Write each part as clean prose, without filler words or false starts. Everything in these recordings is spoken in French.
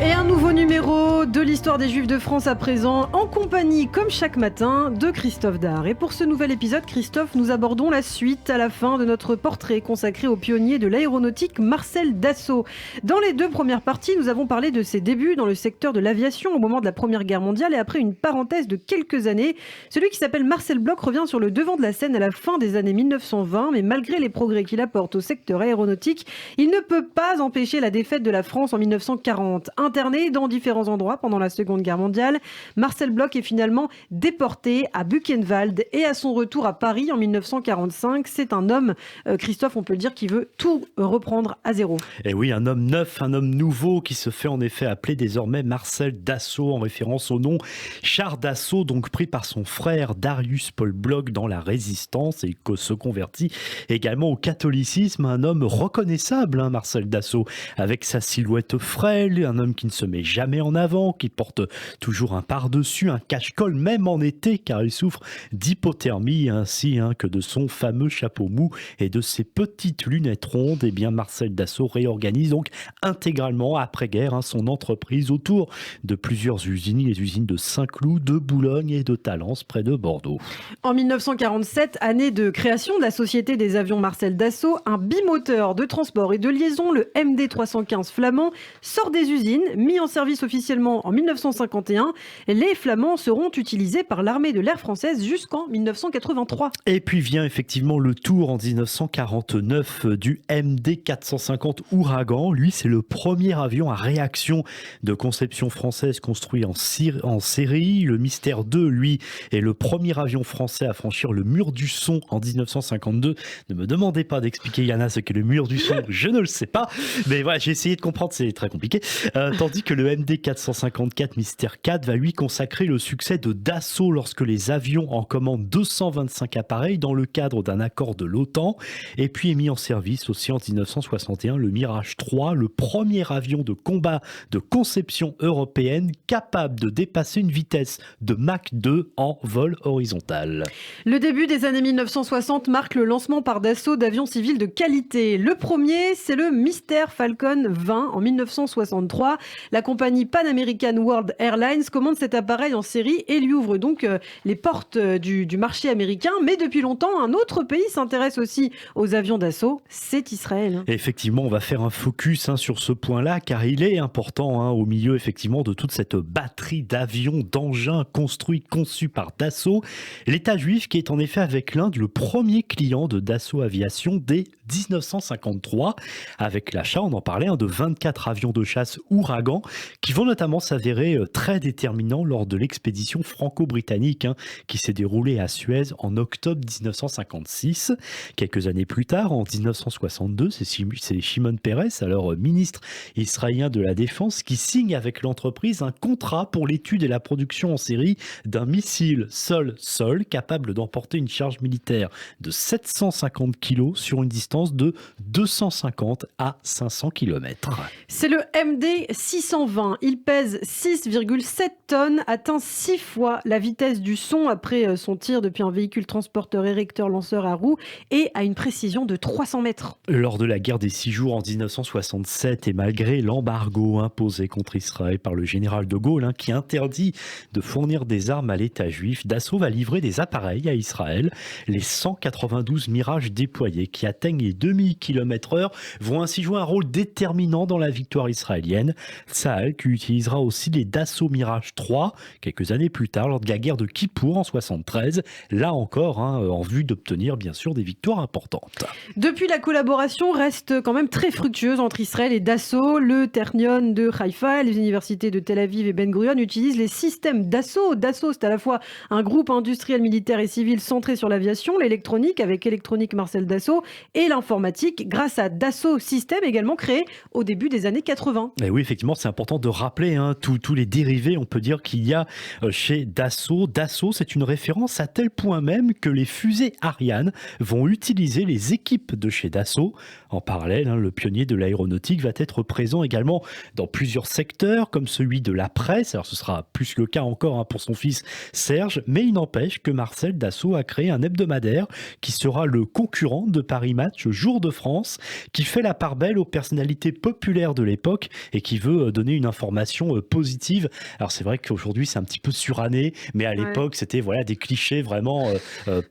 Et un nouveau numéro de l'histoire des Juifs de France à présent, en compagnie, comme chaque matin, de Christophe Dard. Et pour ce nouvel épisode, Christophe, nous abordons la suite à la fin de notre portrait consacré au pionnier de l'aéronautique Marcel Dassault. Dans les deux premières parties, nous avons parlé de ses débuts dans le secteur de l'aviation au moment de la Première Guerre mondiale et après une parenthèse de quelques années. Celui qui s'appelle Marcel Bloch revient sur le devant de la scène à la fin des années 1920, mais malgré les progrès qu'il apporte au secteur aéronautique, il ne peut pas empêcher la défaite de la France en 1940. Interné dans différents endroits pendant la Seconde Guerre mondiale, Marcel Bloch est finalement déporté à Buchenwald et à son retour à Paris en 1945, c'est un homme, Christophe, on peut le dire, qui veut tout reprendre à zéro. Et oui, un homme neuf, un homme nouveau qui se fait en effet appeler désormais Marcel Dassault en référence au nom Char Dassault, donc pris par son frère Darius Paul Bloch dans la Résistance et se convertit également au catholicisme. Un homme reconnaissable, Marcel Dassault, avec sa silhouette frêle, un homme qui ne se met jamais en avant, qui porte toujours un par-dessus, un cache-col, même en été, car il souffre d'hypothermie, ainsi que de son fameux chapeau mou et de ses petites lunettes rondes. Et bien, Marcel Dassault réorganise donc intégralement après-guerre son entreprise autour de plusieurs usines, les usines de Saint-Cloud, de Boulogne et de Talence, près de Bordeaux. En 1947, année de création de la Société des avions Marcel Dassault, un bimoteur de transport et de liaison, le MD 315 flamand, sort des usines, mis en service officiellement en 1951. Les Flamands seront utilisés par l'armée de l'air française jusqu'en 1983. Et puis vient effectivement le tour en 1949 du MD 450 Ouragan. Lui, c'est le premier avion à réaction de conception française construit en série. Le Mystère 2, lui, est le premier avion français à franchir le mur du son en 1952. Ne me demandez pas d'expliquer, Yana, ce qu'est le mur du son, je ne le sais pas. Mais voilà, j'ai essayé de comprendre, c'est très compliqué. Tandis que le MD 454 Mystère 4 va lui consacrer le succès de Dassault lorsque les avions en commandent 225 appareils dans le cadre d'un accord de l'OTAN. Et puis est mis en service aussi en 1961 le Mirage 3, le premier avion de combat de conception européenne capable de dépasser une vitesse de Mach 2 en vol horizontal. Le début des années 1960 marque le lancement par Dassault d'avions civils de qualité. Le premier, c'est le Mystère Falcon 20 en 1963. La compagnie Pan American World Airlines commande cet appareil en série et lui ouvre donc les portes du marché américain. Mais depuis longtemps, un autre pays s'intéresse aussi aux avions Dassault, c'est Israël. Effectivement, on va faire un focus sur ce point-là, car il est important au milieu effectivement de toute cette batterie d'avions, d'engins construits, conçus par Dassault. L'État juif qui est en effet avec l'Inde le premier client de Dassault Aviation dès 1953, avec l'achat, on en parlait, de 24 avions de chasse Ouragan, qui vont notamment s'avérer très déterminants lors de l'expédition franco-britannique qui s'est déroulée à Suez en octobre 1956. Quelques années plus tard, en 1962, c'est Shimon Peres, alors ministre israélien de la Défense, qui signe avec l'entreprise un contrat pour l'étude et la production en série d'un missile sol-sol capable d'emporter une charge militaire de 750 kg sur une distance de 250 à 500 km. C'est le MD 620. Il pèse 6,7 tonnes, atteint 6 fois la vitesse du son après son tir depuis un véhicule transporteur érecteur lanceur à roues et à une précision de 300 mètres. Lors de la guerre des 6 jours en 1967 et malgré l'embargo imposé contre Israël par le général de Gaulle qui interdit de fournir des armes à l'État juif, Dassault va livrer des appareils à Israël. Les 192 Mirage déployés qui atteignent les 2000 km/h vont ainsi jouer un rôle déterminant dans la victoire israélienne. Tsahal qui utilisera aussi les Dassault Mirage 3 quelques années plus tard lors de la guerre de Kippour en 73, là encore en vue d'obtenir bien sûr des victoires importantes. Depuis, la collaboration reste quand même très fructueuse entre Israël et Dassault. Le Technion de Haïfa, les universités de Tel Aviv et Ben Gurion utilisent les systèmes Dassault. Dassault, c'est à la fois un groupe industriel, militaire et civil centré sur l'aviation, l'électronique avec Électronique Marcel Dassault et l'informatique grâce à Dassault Systèmes également créé au début des années 80. Et oui, effectivement, c'est important de rappeler tous les dérivés, on peut dire, qu'il y a chez Dassault. Dassault, c'est une référence à tel point même que les fusées Ariane vont utiliser les équipes de chez Dassault. En parallèle, le pionnier de l'aéronautique va être présent également dans plusieurs secteurs, comme celui de la presse. Alors ce sera plus le cas encore pour son fils Serge, mais il n'empêche que Marcel Dassault a créé un hebdomadaire qui sera le concurrent de Paris Match match Jour de France qui fait la part belle aux personnalités populaires de l'époque et qui veut donner une information positive. Alors c'est vrai qu'aujourd'hui c'est un petit peu suranné, mais à l'époque c'était des clichés vraiment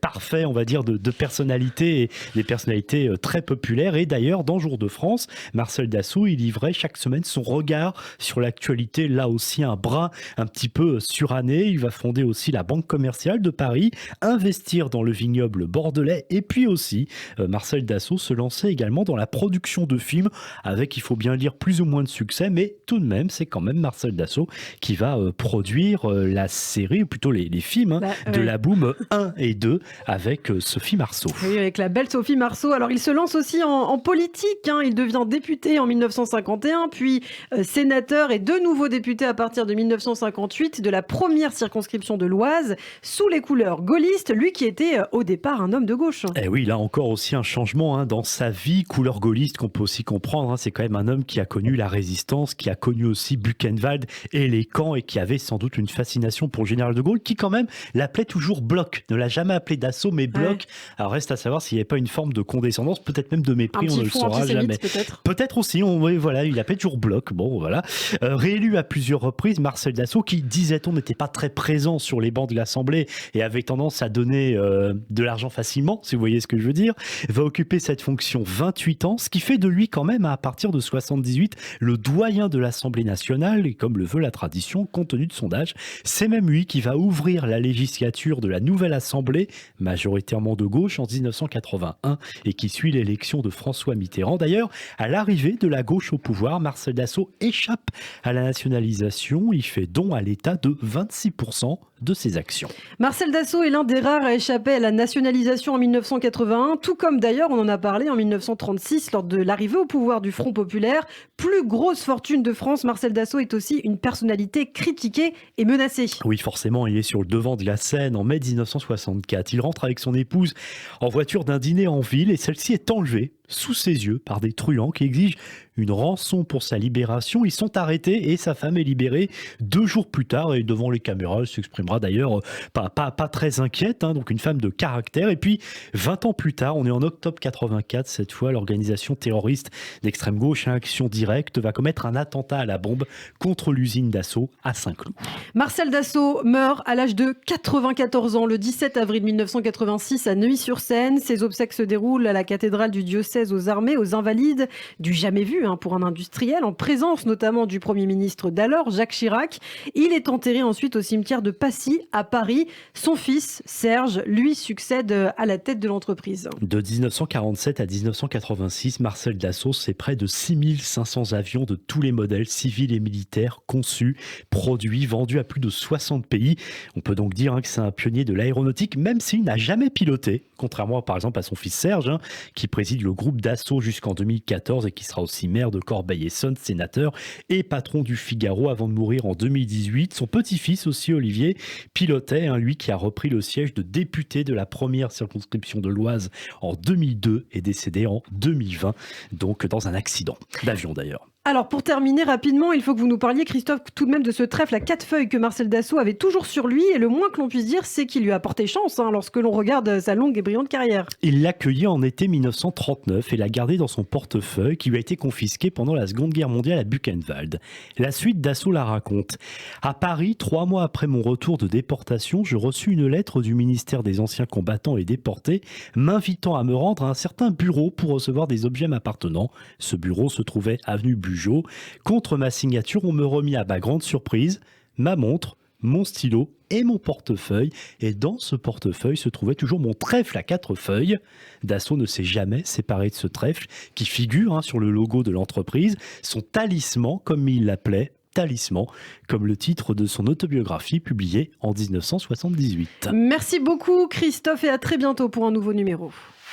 parfaits, on va dire, de personnalités, et des personnalités très populaires. Et d'ailleurs dans Jour de France, Marcel Dassault il livrait chaque semaine son regard sur l'actualité, là aussi un brin un petit peu suranné. Il va fonder aussi la Banque commerciale de Paris, investir dans le vignoble bordelais, et puis aussi Marcel Dassault se lançait également dans la production de films avec, il faut bien lire, plus ou moins de succès, mais tout de même c'est quand même Marcel Dassault qui va produire la série, ou plutôt les films de La Boum 1 et 2 avec Sophie Marceau. Oui, avec la belle Sophie Marceau. Alors il se lance aussi en politique, il devient député en 1951, puis sénateur et de nouveau député à partir de 1958 de la première circonscription de l'Oise, sous les couleurs gaullistes, lui qui était au départ un homme de gauche. Et oui, là encore aussi un changement dans sa vie, couleur gaulliste qu'on peut aussi comprendre. C'est quand même un homme qui a connu la résistance, qui a connu aussi Buchenwald et les camps, et qui avait sans doute une fascination pour le général de Gaulle, qui quand même l'appelait toujours Bloc, ne l'a jamais appelé Dassault, mais Bloc. Alors reste à savoir s'il n'y avait pas une forme de condescendance, peut-être même de mépris, on ne le saura jamais. Peut-être aussi, il appelait toujours Bloc. Bon, voilà. Réélu à plusieurs reprises, Marcel Dassault, qui, disait-on, n'était pas très présent sur les bancs de l'Assemblée et avait tendance à donner de l'argent facilement, si vous voyez ce que je veux dire, va occuper cette fonction 28 ans, ce qui fait de lui quand même, à partir de 78, le doyen de l'Assemblée nationale, et comme le veut la tradition, compte tenu de son âge. C'est même lui qui va ouvrir la législature de la nouvelle Assemblée, majoritairement de gauche, en 1981, et qui suit l'élection de François Mitterrand. D'ailleurs, à l'arrivée de la gauche au pouvoir, Marcel Dassault échappe à la nationalisation. Il fait don à l'État de 26% de ses actions. Marcel Dassault est l'un des rares à échapper à la nationalisation en 1981, tout comme d'ailleurs, on en a parlé en 1936 lors de l'arrivée au pouvoir du Front populaire. Plus grosse fortune de France, Marcel Dassault est aussi une personnalité critiquée et menacée. Oui, forcément, il est sur le devant de la scène en mai 1964. Il rentre avec son épouse en voiture d'un dîner en ville et celle-ci est enlevée sous ses yeux par des truands qui exigent une rançon pour sa libération. Ils sont arrêtés et sa femme est libérée 2 jours plus tard, et devant les caméras, elle s'exprimera d'ailleurs pas très inquiète, donc une femme de caractère. Et puis 20 ans plus tard, on est en octobre 84, cette fois l'organisation terroriste d'extrême gauche Action Directe va commettre un attentat à la bombe contre l'usine Dassault à Saint-Cloud. Marcel Dassault meurt à l'âge de 94 ans le 17 avril 1986 à Neuilly-sur-Seine. Ses obsèques se déroulent à la cathédrale du diocèse aux armées, aux invalides, du jamais vu pour un industriel, en présence notamment du Premier ministre d'alors, Jacques Chirac. Il est enterré ensuite au cimetière de Passy, à Paris. Son fils, Serge, lui succède à la tête de l'entreprise. De 1947 à 1986, Marcel Dassault, c'est près de 6500 avions de tous les modèles, civils et militaires, conçus, produits, vendus à plus de 60 pays. On peut donc dire que c'est un pionnier de l'aéronautique, même s'il n'a jamais piloté, contrairement par exemple à son fils Serge, qui préside le groupe Dassault jusqu'en 2014 et qui sera aussi maire de Corbeil-Essonnes, sénateur et patron du Figaro avant de mourir en 2018. Son petit-fils aussi, Olivier, pilotait, lui qui a repris le siège de député de la première circonscription de l'Oise en 2002 et décédé en 2020, donc dans un accident d'avion d'ailleurs. Alors pour terminer rapidement, il faut que vous nous parliez, Christophe, tout de même de ce trèfle à 4 feuilles que Marcel Dassault avait toujours sur lui, et le moins que l'on puisse dire, c'est qu'il lui a porté chance lorsque l'on regarde sa longue et brillante carrière. Il l'a cueilli en été 1939 et l'a gardé dans son portefeuille qui lui a été confisqué pendant la Seconde Guerre mondiale à Buchenwald. La suite, Dassault la raconte. À Paris, 3 mois après mon retour de déportation, je reçus une lettre du ministère des Anciens Combattants et Déportés m'invitant à me rendre à un certain bureau pour recevoir des objets m'appartenant. Ce bureau se trouvait avenue Bugeaud. Contre ma signature, on me remit à ma grande surprise ma montre, mon stylo et mon portefeuille. Et dans ce portefeuille se trouvait toujours mon trèfle à 4 feuilles. Dassault ne s'est jamais séparé de ce trèfle qui figure sur le logo de l'entreprise, son talisman comme il l'appelait. Talisman, comme le titre de son autobiographie publiée en 1978. Merci beaucoup Christophe et à très bientôt pour un nouveau numéro.